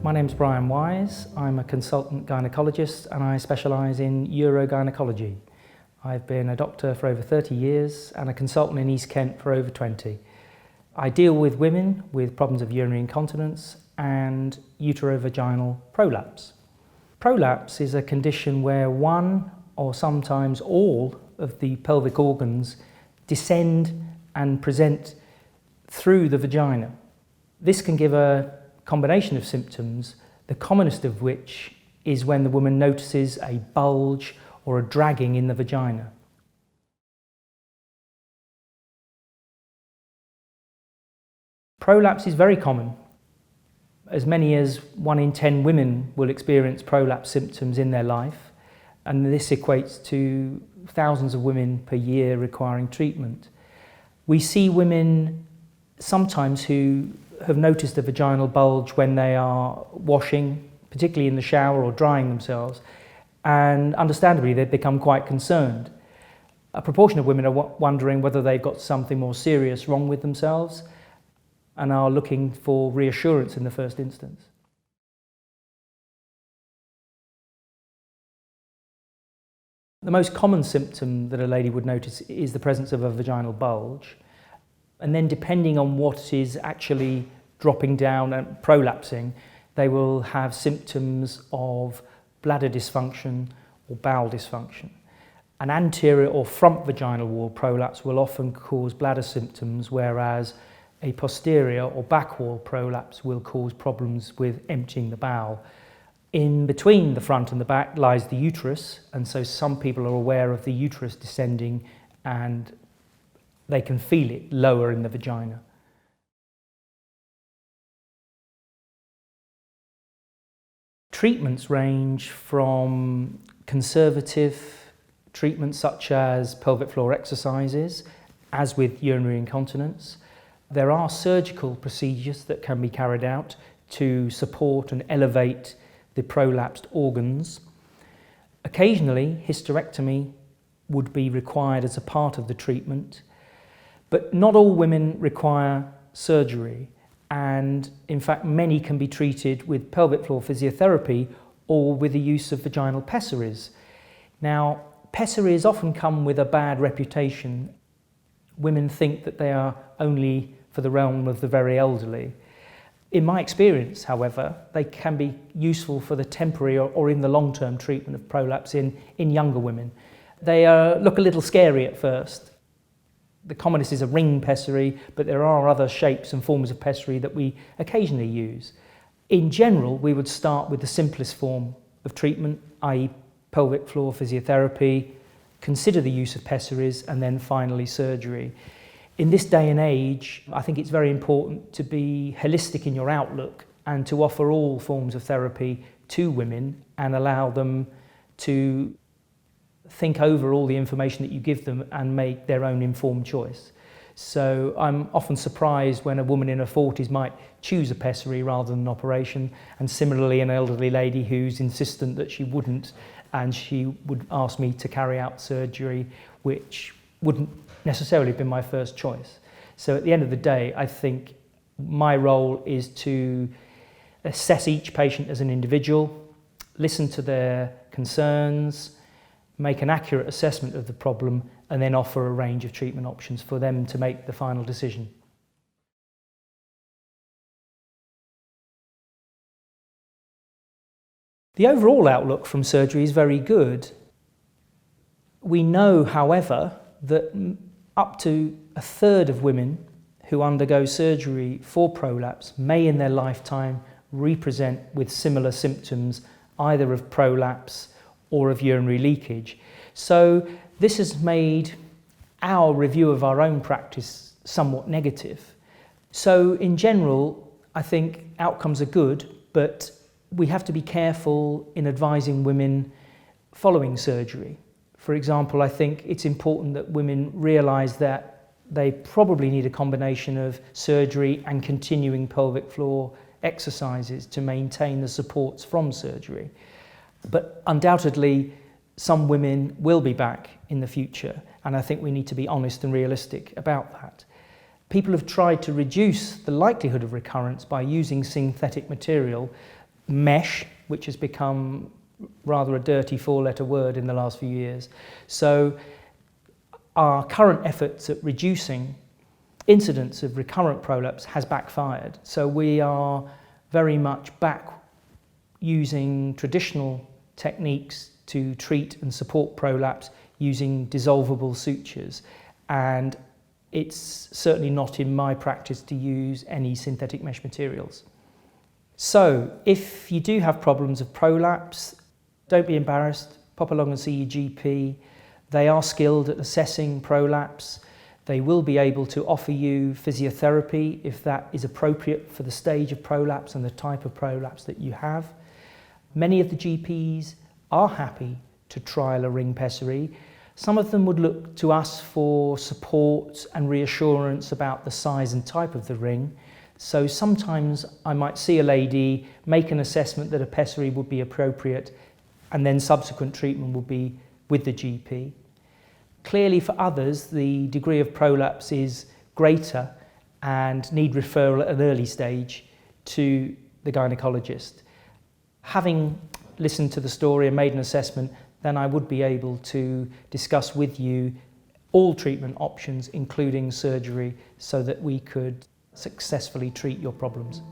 My name's Brian Wise. I'm a consultant gynaecologist and I specialise in urogynecology. I've been a doctor for over 30 years and a consultant in East Kent for over 20. I deal with women with problems of urinary incontinence and uterovaginal prolapse. Prolapse is a condition where one or sometimes all of the pelvic organs descend and present through the vagina. This can give a combination of symptoms, the commonest of which is when the woman notices a bulge or a dragging in the vagina. Prolapse is very common. As many as 1 in 10 women will experience prolapse symptoms in their life, and this equates to thousands of women per year requiring treatment. We see women sometimes who have noticed a vaginal bulge when they are washing, particularly in the shower or drying themselves, and understandably they've become quite concerned. A proportion of women are wondering whether they've got something more serious wrong with themselves and are looking for reassurance in the first instance. The most common symptom that a lady would notice is the presence of a vaginal bulge. And then depending on what is actually dropping down and prolapsing, they will have symptoms of bladder dysfunction or bowel dysfunction. An anterior or front vaginal wall prolapse will often cause bladder symptoms, whereas a posterior or back wall prolapse will cause problems with emptying the bowel. In between the front and the back lies the uterus, and so some people are aware of the uterus descending and they can feel it lower in the vagina. Treatments range from conservative treatments such as pelvic floor exercises, as with urinary incontinence. There are surgical procedures that can be carried out to support and elevate the prolapsed organs. Occasionally, hysterectomy would be required as a part of the treatment. But not all women require surgery, and in fact many can be treated with pelvic floor physiotherapy or with the use of vaginal pessaries. Now, pessaries often come with a bad reputation. Women think that they are only for the realm of the very elderly. In my experience, however, they can be useful for the temporary or in the long-term treatment of prolapse in younger women. They look a little scary at first. The commonest is a ring pessary, but there are other shapes and forms of pessary that we occasionally use. In general, we would start with the simplest form of treatment, i.e. pelvic floor physiotherapy, consider the use of pessaries, and then finally surgery. In this day and age, I think it's very important to be holistic in your outlook and to offer all forms of therapy to women and allow them to think over all the information that you give them and make their own informed choice. So I'm often surprised when a woman in her 40s might choose a pessary rather than an operation, and similarly an elderly lady who's insistent that she wouldn't, and she would ask me to carry out surgery, which wouldn't necessarily have been my first choice. So at the end of the day, I think my role is to assess each patient as an individual, listen to their concerns, make an accurate assessment of the problem, and then offer a range of treatment options for them to make the final decision. The overall outlook from surgery is very good. We know, however, that up to 1/3 of women who undergo surgery for prolapse may in their lifetime represent with similar symptoms either of prolapse or of urinary leakage. So this has made our review of our own practice somewhat negative. So in general, I think outcomes are good, but we have to be careful in advising women following surgery. For example, I think it's important that women realise that they probably need a combination of surgery and continuing pelvic floor exercises to maintain the supports from surgery. But undoubtedly, some women will be back in the future, and I think we need to be honest and realistic about that. People have tried to reduce the likelihood of recurrence by using synthetic material, mesh, which has become rather a dirty four-letter word in the last few years. So our current efforts at reducing incidence of recurrent prolapse has backfired. So we are very much back using traditional techniques to treat and support prolapse using dissolvable sutures, and it's certainly not in my practice to use any synthetic mesh materials. So if you do have problems of prolapse, don't be embarrassed, pop along and see your GP. They are skilled at assessing prolapse. They will be able to offer you physiotherapy if that is appropriate for the stage of prolapse and the type of prolapse that you have. Many of the GPs are happy to trial a ring pessary. Some of them would look to us for support and reassurance about the size and type of the ring. So sometimes I might see a lady, make an assessment that a pessary would be appropriate, and then subsequent treatment will be with the GP. Clearly for others, the degree of prolapse is greater and need referral at an early stage to the gynaecologist. Having listened to the story and made an assessment, then I would be able to discuss with you all treatment options, including surgery, so that we could successfully treat your problems.